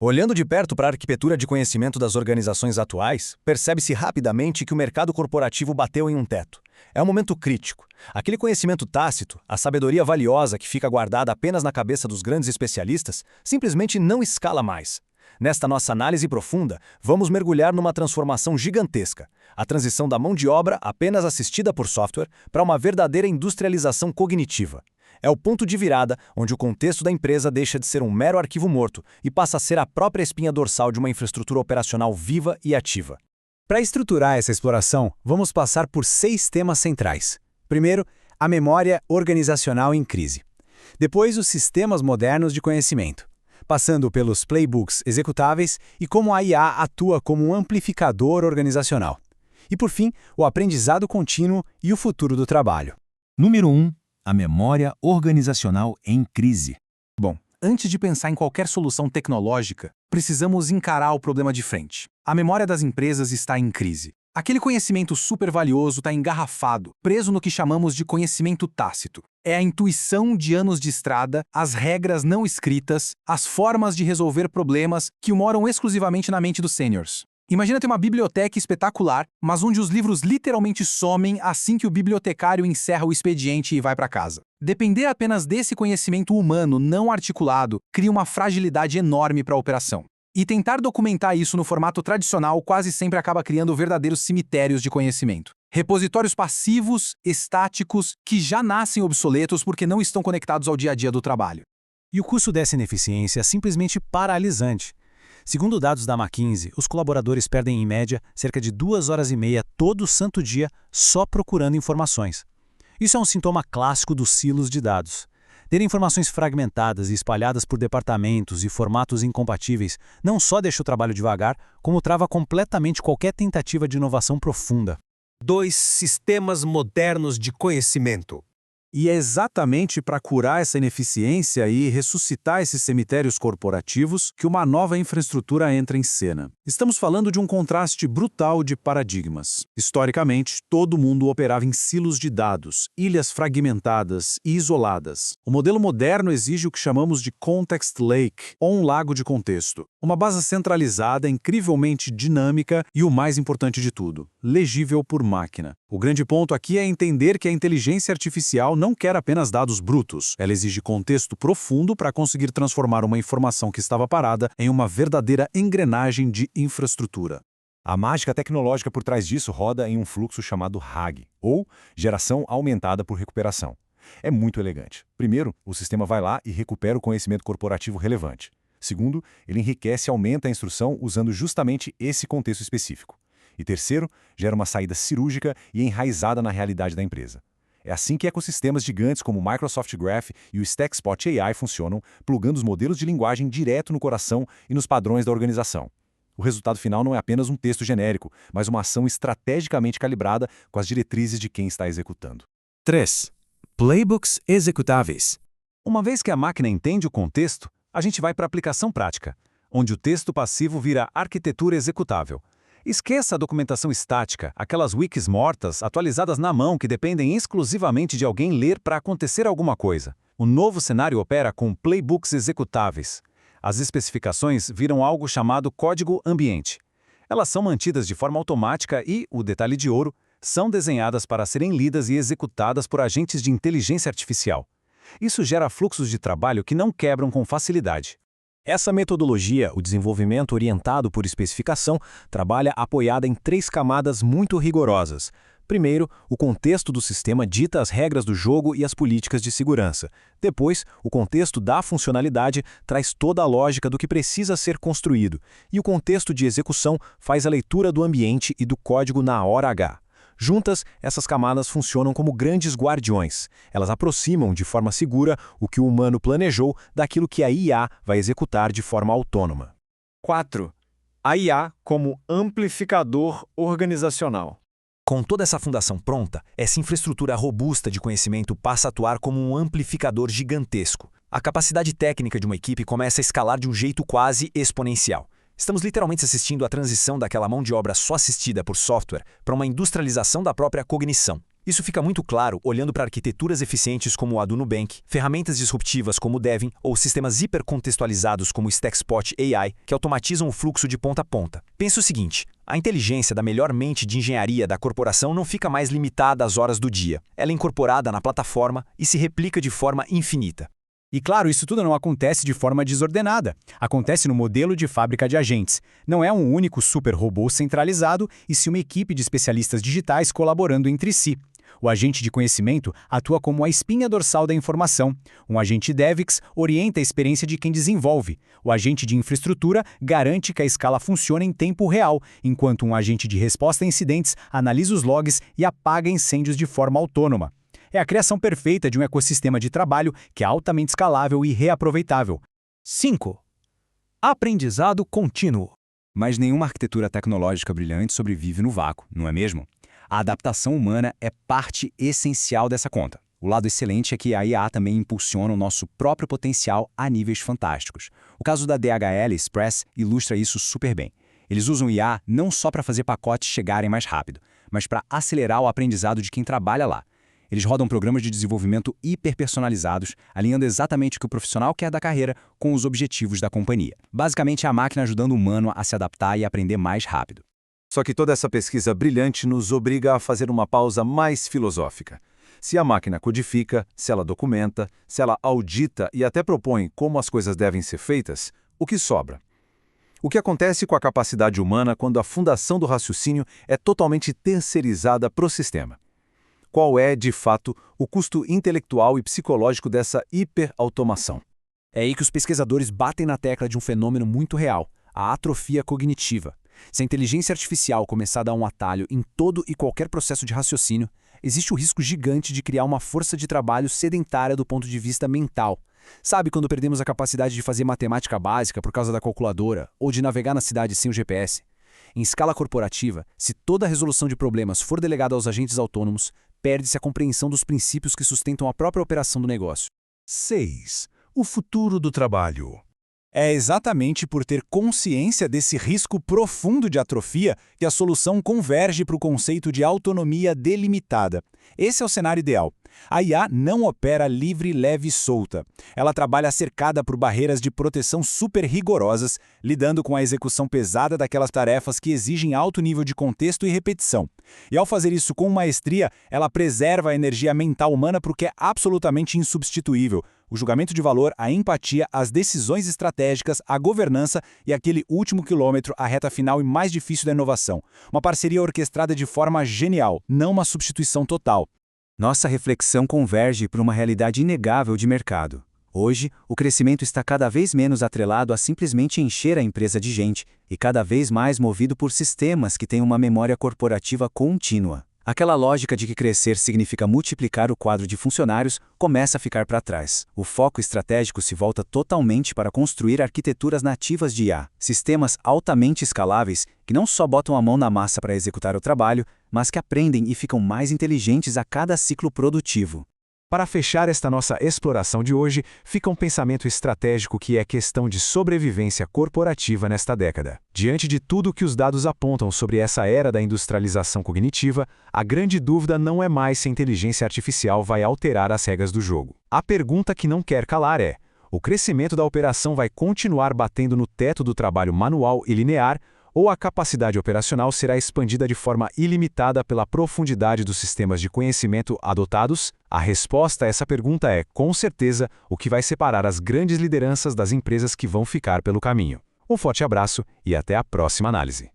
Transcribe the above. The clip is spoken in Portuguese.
Olhando de perto para a arquitetura de conhecimento das organizações atuais, percebe-se rapidamente que o mercado corporativo bateu em um teto. É um momento crítico. Aquele conhecimento tácito, a sabedoria valiosa que fica guardada apenas na cabeça dos grandes especialistas, simplesmente não escala mais. Nesta nossa análise profunda, vamos mergulhar numa transformação gigantesca, a transição da mão de obra apenas assistida por software para uma verdadeira industrialização cognitiva. É o ponto de virada onde o contexto da empresa deixa de ser um mero arquivo morto e passa a ser a própria espinha dorsal de uma infraestrutura operacional viva e ativa. Para estruturar essa exploração, vamos passar por 6 temas centrais. Primeiro, a memória organizacional em crise. Depois, os sistemas modernos de conhecimento, passando pelos playbooks executáveis e como a IA atua como um amplificador organizacional. E, por fim, o aprendizado contínuo e o futuro do trabalho. Número 1. A memória organizacional em crise. Bom, antes de pensar em qualquer solução tecnológica, precisamos encarar o problema de frente. A memória das empresas está em crise. Aquele conhecimento super valioso está engarrafado, preso no que chamamos de conhecimento tácito. É a intuição de anos de estrada, as regras não escritas, as formas de resolver problemas que moram exclusivamente na mente dos sêniors. Imagina ter uma biblioteca espetacular, mas onde os livros literalmente somem assim que o bibliotecário encerra o expediente e vai para casa. Depender apenas desse conhecimento humano não articulado cria uma fragilidade enorme para a operação. E tentar documentar isso no formato tradicional quase sempre acaba criando verdadeiros cemitérios de conhecimento. Repositórios passivos, estáticos, que já nascem obsoletos porque não estão conectados ao dia a dia do trabalho. E o custo dessa ineficiência é simplesmente paralisante. Segundo dados da McKinsey, os colaboradores perdem em média cerca de 2 horas e meia todo santo dia só procurando informações. Isso é um sintoma clássico dos silos de dados. Ter informações fragmentadas e espalhadas por departamentos e formatos incompatíveis não só deixa o trabalho devagar, como trava completamente qualquer tentativa de inovação profunda. 2. Sistemas modernos de conhecimento. E é exatamente para curar essa ineficiência e ressuscitar esses cemitérios corporativos que uma nova infraestrutura entra em cena. Estamos falando de um contraste brutal de paradigmas. Historicamente, todo mundo operava em silos de dados, ilhas fragmentadas e isoladas. O modelo moderno exige o que chamamos de Context Lake, ou um lago de contexto. Uma base centralizada, incrivelmente dinâmica e, o mais importante de tudo, legível por máquina. O grande ponto aqui é entender que a inteligência artificial não quer apenas dados brutos. Ela exige contexto profundo para conseguir transformar uma informação que estava parada em uma verdadeira engrenagem de infraestrutura. A mágica tecnológica por trás disso roda em um fluxo chamado RAG, ou Geração Aumentada por Recuperação. É muito elegante. Primeiro, o sistema vai lá e recupera o conhecimento corporativo relevante. Segundo, ele enriquece e aumenta a instrução usando justamente esse contexto específico. E terceiro, gera uma saída cirúrgica e enraizada na realidade da empresa. É assim que ecossistemas gigantes como o Microsoft Graph e o Stackspot AI funcionam, plugando os modelos de linguagem direto no coração e nos padrões da organização. O resultado final não é apenas um texto genérico, mas uma ação estrategicamente calibrada com as diretrizes de quem está executando. 3. Playbooks executáveis. Uma vez que a máquina entende o contexto, a gente vai para a aplicação prática, onde o texto passivo vira arquitetura executável. Esqueça a documentação estática, aquelas wikis mortas, atualizadas na mão que dependem exclusivamente de alguém ler para acontecer alguma coisa. O novo cenário opera com playbooks executáveis. As especificações viram algo chamado código ambiente. Elas são mantidas de forma automática e, o detalhe de ouro, são desenhadas para serem lidas e executadas por agentes de inteligência artificial. Isso gera fluxos de trabalho que não quebram com facilidade. Essa metodologia, o desenvolvimento orientado por especificação, trabalha apoiada em 3 camadas muito rigorosas. Primeiro, o contexto do sistema dita as regras do jogo e as políticas de segurança. Depois, o contexto da funcionalidade traz toda a lógica do que precisa ser construído. E o contexto de execução faz a leitura do ambiente e do código na hora H. Juntas, essas camadas funcionam como grandes guardiões. Elas aproximam de forma segura o que o humano planejou daquilo que a IA vai executar de forma autônoma. 4. A IA como amplificador organizacional. Com toda essa fundação pronta, essa infraestrutura robusta de conhecimento passa a atuar como um amplificador gigantesco. A capacidade técnica de uma equipe começa a escalar de um jeito quase exponencial. Estamos literalmente assistindo à transição daquela mão de obra só assistida por software para uma industrialização da própria cognição. Isso fica muito claro olhando para arquiteturas eficientes como a do Nubank, ferramentas disruptivas como o Devin ou sistemas hipercontextualizados como o Stackspot AI, que automatizam o fluxo de ponta a ponta. Pensa o seguinte, a inteligência da melhor mente de engenharia da corporação não fica mais limitada às horas do dia. Ela é incorporada na plataforma e se replica de forma infinita. E claro, isso tudo não acontece de forma desordenada. Acontece no modelo de fábrica de agentes. Não é um único super robô centralizado, e sim uma equipe de especialistas digitais colaborando entre si. O agente de conhecimento atua como a espinha dorsal da informação. Um agente DevX orienta a experiência de quem desenvolve. O agente de infraestrutura garante que a escala funcione em tempo real, enquanto um agente de resposta a incidentes analisa os logs e apaga incêndios de forma autônoma. É a criação perfeita de um ecossistema de trabalho que é altamente escalável e reaproveitável. 5. Aprendizado contínuo. Mas nenhuma arquitetura tecnológica brilhante sobrevive no vácuo, não é mesmo? A adaptação humana é parte essencial dessa conta. O lado excelente é que a IA também impulsiona o nosso próprio potencial a níveis fantásticos. O caso da DHL Express ilustra isso super bem. Eles usam IA não só para fazer pacotes chegarem mais rápido, mas para acelerar o aprendizado de quem trabalha lá. Eles rodam programas de desenvolvimento hiperpersonalizados, alinhando exatamente o que o profissional quer da carreira com os objetivos da companhia. Basicamente, é a máquina ajudando o humano a se adaptar e aprender mais rápido. Só que toda essa pesquisa brilhante nos obriga a fazer uma pausa mais filosófica. Se a máquina codifica, se ela documenta, se ela audita e até propõe como as coisas devem ser feitas, o que sobra? O que acontece com a capacidade humana quando a fundação do raciocínio é totalmente terceirizada para o sistema? Qual é, de fato, o custo intelectual e psicológico dessa hiperautomação? É aí que os pesquisadores batem na tecla de um fenômeno muito real, a atrofia cognitiva. Se a inteligência artificial começar a dar um atalho em todo e qualquer processo de raciocínio, existe o risco gigante de criar uma força de trabalho sedentária do ponto de vista mental. Sabe quando perdemos a capacidade de fazer matemática básica por causa da calculadora ou de navegar na cidade sem o GPS? Em escala corporativa, se toda a resolução de problemas for delegada aos agentes autônomos, perde-se a compreensão dos princípios que sustentam a própria operação do negócio. 6. O futuro do trabalho. É exatamente por ter consciência desse risco profundo de atrofia que a solução converge para o conceito de autonomia delimitada. Esse é o cenário ideal. A IA não opera livre, leve e solta. Ela trabalha cercada por barreiras de proteção super rigorosas, lidando com a execução pesada daquelas tarefas que exigem alto nível de contexto e repetição. E ao fazer isso com maestria, ela preserva a energia mental humana para o que é absolutamente insubstituível: o julgamento de valor, a empatia, as decisões estratégicas, a governança e aquele último quilômetro, a reta final e mais difícil da inovação. Uma parceria orquestrada de forma genial, não uma substituição total. Nossa reflexão converge para uma realidade inegável de mercado. Hoje, o crescimento está cada vez menos atrelado a simplesmente encher a empresa de gente e cada vez mais movido por sistemas que têm uma memória corporativa contínua. Aquela lógica de que crescer significa multiplicar o quadro de funcionários começa a ficar para trás. O foco estratégico se volta totalmente para construir arquiteturas nativas de IA, sistemas altamente escaláveis que não só botam a mão na massa para executar o trabalho, mas que aprendem e ficam mais inteligentes a cada ciclo produtivo. Para fechar esta nossa exploração de hoje, fica um pensamento estratégico que é questão de sobrevivência corporativa nesta década. Diante de tudo que os dados apontam sobre essa era da industrialização cognitiva, a grande dúvida não é mais se a inteligência artificial vai alterar as regras do jogo. A pergunta que não quer calar é: o crescimento da operação vai continuar batendo no teto do trabalho manual e linear, ou a capacidade operacional será expandida de forma ilimitada pela profundidade dos sistemas de conhecimento adotados? A resposta a essa pergunta é, com certeza, o que vai separar as grandes lideranças das empresas que vão ficar pelo caminho. Um forte abraço e até a próxima análise.